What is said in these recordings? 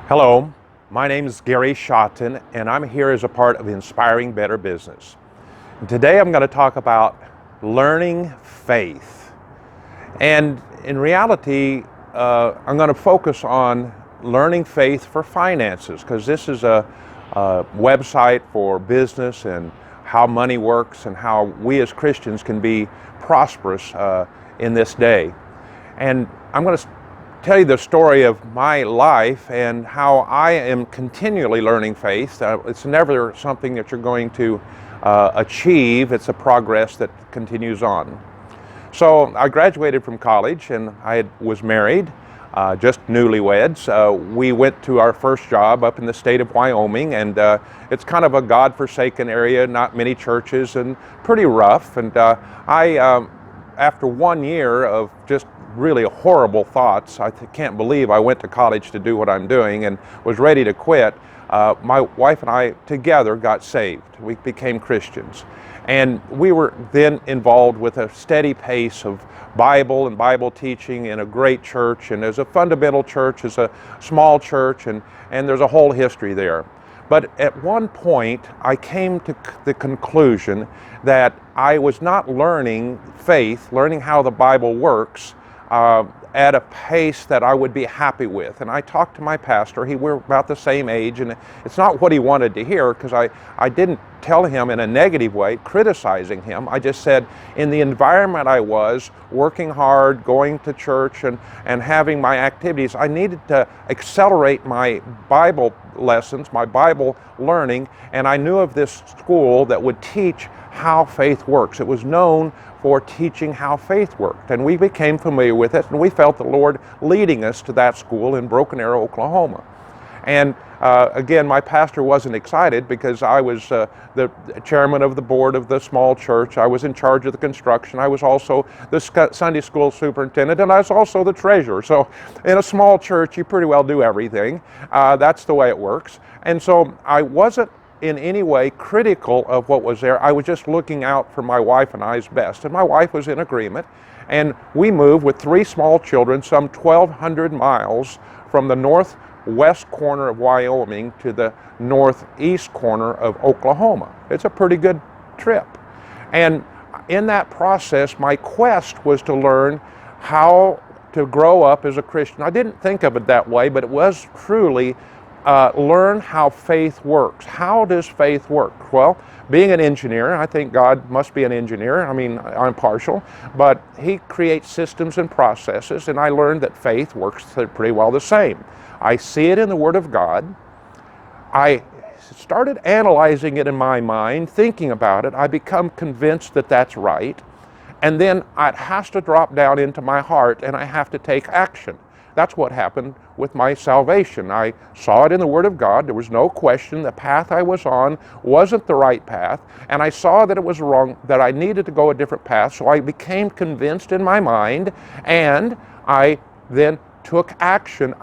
Hello, my name is Gary Schotten, and I'm here as a part of Inspiring Better Business. And today I'm going to talk about learning faith. And in reality, I'm going to focus on learning faith for finances, because this is a website for business and how money works and how we as Christians can be prosperous in this day. And I'm going to tell you the story of my life and how I am continually learning faith. It's never something that you're going to achieve. It's a progress that continues on. So I graduated from college and I was married, just newlyweds. We went to our first job up in the state of Wyoming, and it's kind of a God-forsaken area, not many churches, and pretty rough. And after 1 year of just really horrible thoughts, I can't believe I went to college to do what I'm doing and was ready to quit. My wife and I together got saved. We became Christians. And we were then involved with a steady pace of Bible and Bible teaching in a great church. And there's a fundamental church, there's a small church, and there's a whole history there. But at one point, I came to the conclusion that I was not learning faith, learning how the Bible works, at a pace that I would be happy with. And I talked to my pastor. We're about the same age, and it's not what he wanted to hear, because I didn't tell him in a negative way, criticizing him. I just said, in the environment I was, working hard, going to church, and having my activities, I needed to accelerate my Bible lessons, my Bible learning, and I knew of this school that would teach how faith works. It was known for teaching how faith worked, and we became familiar with it, and we felt the Lord leading us to that school in Broken Arrow, Oklahoma. And again, my pastor wasn't excited, because I was the chairman of the board of the small church. I was in charge of the construction. I was also the Sunday school superintendent, and I was also the treasurer. So in a small church, you pretty well do everything. That's the way it works. And so I wasn't in any way critical of what was there. I was just looking out for my wife and I's best. And my wife was in agreement. And we moved with 3 small children, some 1,200 miles from the northwest corner of Wyoming to the northeast corner of Oklahoma. It's a pretty good trip. And in that process, my quest was to learn how to grow up as a Christian. I didn't think of it that way, but it was truly learn how faith works. How does faith work? Well, being an engineer, I think God must be an engineer. I mean, I'm partial, but He creates systems and processes, and I learned that faith works pretty well the same. I see it in the Word of God. I started analyzing it in my mind, thinking about it. I become convinced that that's right, and then it has to drop down into my heart, and I have to take action. That's what happened with my salvation. I saw it in the Word of God. There was no question the path I was on wasn't the right path, and I saw that it was wrong, that I needed to go a different path, so I became convinced in my mind, and I then took action.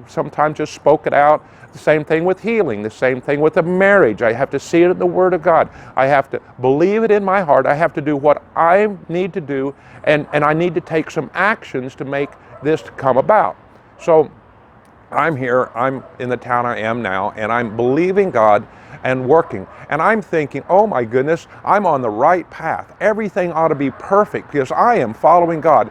Sometimes just spoke it out. The same thing with healing, the same thing with a marriage. I have to see it in the Word of God. I have to believe it in my heart. I have to do what I need to do, and I need to take some actions to make this to come about. So I'm here, I'm in the town I am now, and I'm believing God and working. And I'm thinking, oh my goodness, I'm on the right path. Everything ought to be perfect because I am following God.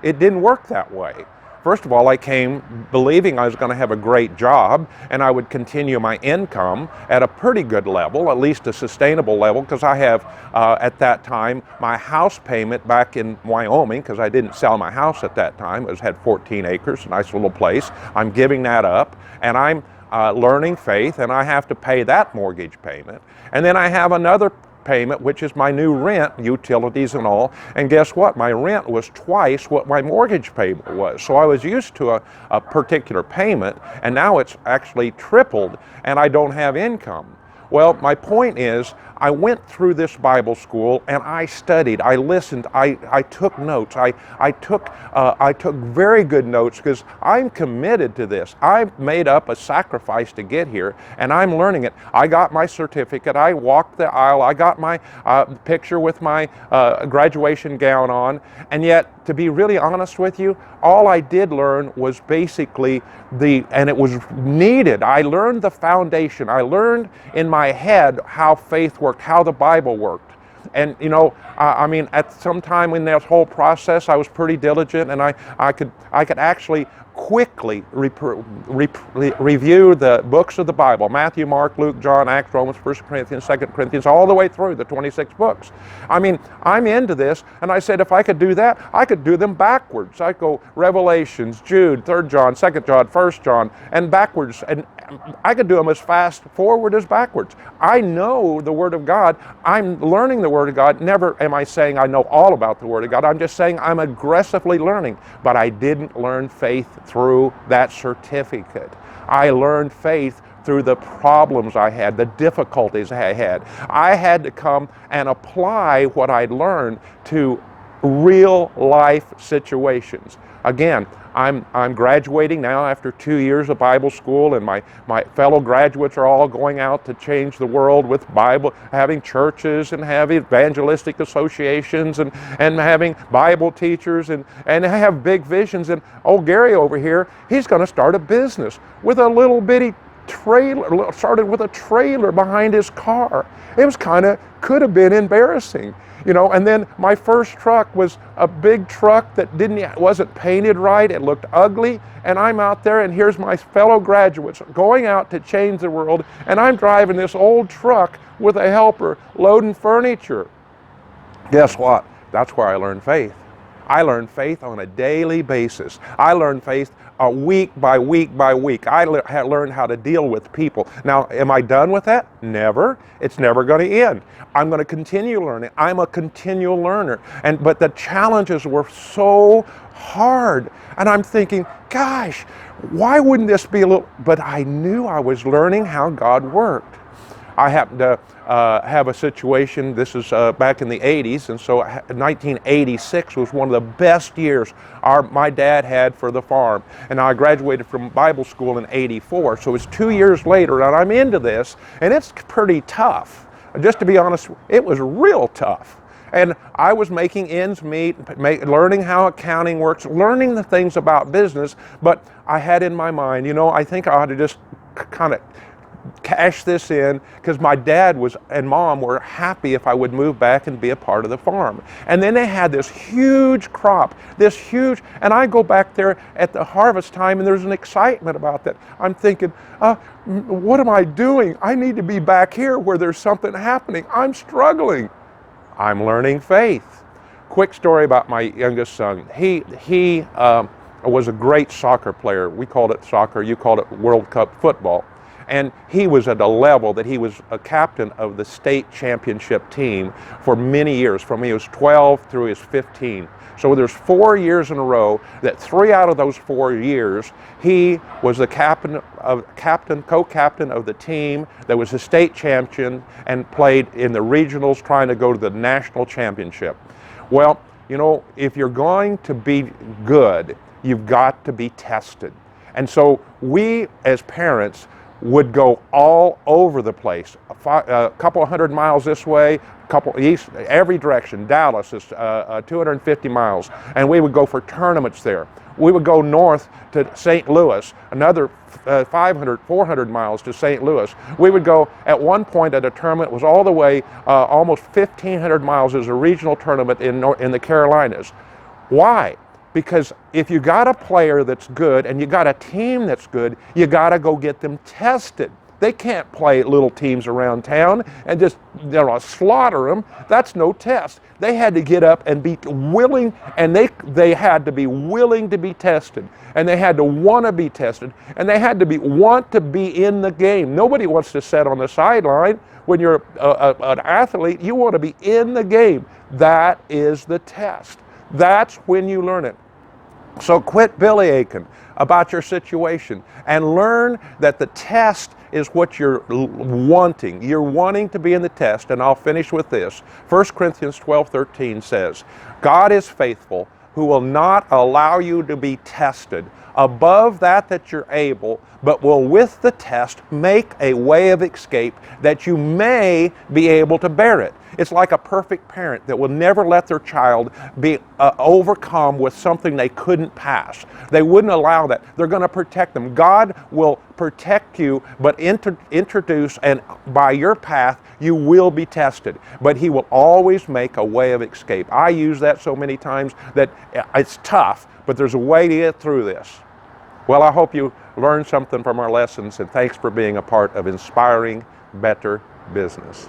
It didn't work that way. First of all, I came believing I was going to have a great job and I would continue my income at a pretty good level, at least a sustainable level, because I have, at that time, my house payment back in Wyoming, because I didn't sell my house at that time. It had 14 acres, a nice little place. I'm giving that up, and I'm learning faith, and I have to pay that mortgage payment. And then I have another payment, which is my new rent, utilities and all, and guess what? My rent was twice what my mortgage payment was. So I was used to a particular payment, and now it's actually tripled, and I don't have income. Well, my point is, I went through this Bible school and I studied, I listened, I took notes, I took very good notes because I'm committed to this. I made up a sacrifice to get here and I'm learning it. I got my certificate, I walked the aisle, I got my picture with my graduation gown on, and yet, to be really honest with you, all I did learn was basically and it was needed. I learned the foundation. I learned in my head how faith worked, how the Bible worked. And you know, I mean, at some time in that whole process, I was pretty diligent, and I could actually quickly review the books of the Bible: Matthew, Mark, Luke, John, Acts, Romans, 1 Corinthians, 2 Corinthians, all the way through the 26 books. I mean, I'm into this, and I said if I could do that, I could do them backwards. I'd go Revelations, Jude, 3 John, 2 John, 1 John, and backwards, and I could do them as fast forward as backwards. I know the Word of God. I'm learning the Word of God. Never am I saying I know all about the Word of God. I'm just saying I'm aggressively learning, but I didn't learn faith through that certificate. I learned faith through the problems I had, the difficulties I had. I had to come and apply what I'd learned to real life situations. Again, I'm graduating now after 2 years of Bible school, and my fellow graduates are all going out to change the world with Bible, having churches and having evangelistic associations and having Bible teachers and have big visions. And old Gary over here, he's going to start a business with a little bitty trailer, started with a trailer behind his car. It was could have been embarrassing. You know, and then my first truck was a big truck that wasn't painted right. It looked ugly, and I'm out there, and here's my fellow graduates going out to change the world, and I'm driving this old truck with a helper loading furniture. Guess what? That's where I learned faith. I learned faith on a daily basis. I learned faith week by week by week. I learned how to deal with people. Now, am I done with that? Never. It's never going to end. I'm going to continue learning. I'm a continual learner. But the challenges were so hard. And I'm thinking, gosh, why wouldn't this be a little... But I knew I was learning how God worked. I happened to have a situation, this is back in the 80s, and so 1986 was one of the best years my dad had for the farm. And I graduated from Bible school in 84, so it was 2 years later, and I'm into this, and it's pretty tough. Just to be honest, it was real tough. And I was making ends meet, learning how accounting works, learning the things about business, but I had in my mind, you know, I think I ought to just kind of cash this in, because my dad and mom were happy if I would move back and be a part of the farm. And then they had this huge crop, and I go back there at the harvest time, and there's an excitement about that. I'm thinking, what am I doing? I need to be back here where there's something happening. I'm struggling. I'm learning faith. Quick story about my youngest son. He was a great soccer player. We called it soccer, you called it World Cup football. And he was at a level that he was a captain of the state championship team for many years, from he was 12 through his 15. So there's 4 years in a row that 3 out of those 4 years, he was the co-captain of the team that was the state champion and played in the regionals trying to go to the national championship. Well, you know, if you're going to be good, you've got to be tested. And so we as parents would go all over the place, a couple hundred miles this way, couple east, every direction. Dallas is 250 miles, and we would go for tournaments there. We would go north to St. Louis, another 400 miles to St. Louis. We would go, at one point at a tournament, was all the way almost 1,500 miles. It was a regional tournament in the Carolinas. Why? Because if you got a player that's good and you got a team that's good, you got to go get them tested. They can't play little teams around town and just slaughter them. That's no test. They had to get up and be willing, and they had to be willing to be tested, and they had to want to be tested, and they had to want to be in the game. Nobody wants to sit on the sideline. When you're an athlete, you want to be in the game. That is the test. That's when you learn it. So quit bellyaching. about your situation and learn that the test is what you're wanting. You're wanting to be in the test, and I'll finish with this. 1 Corinthians 12:13 says, God is faithful, who will not allow you to be tested above that you're able, but will with the test make a way of escape that you may be able to bear it. It's like a perfect parent that will never let their child be overcome with something they couldn't pass. They wouldn't allow that. They're going to protect them. God will protect you, but introduce, and by your path, you will be tested. But He will always make a way of escape. I use that so many times that it's tough, but there's a way to get through this. Well, I hope you learned something from our lessons, and thanks for being a part of Inspiring Better Business.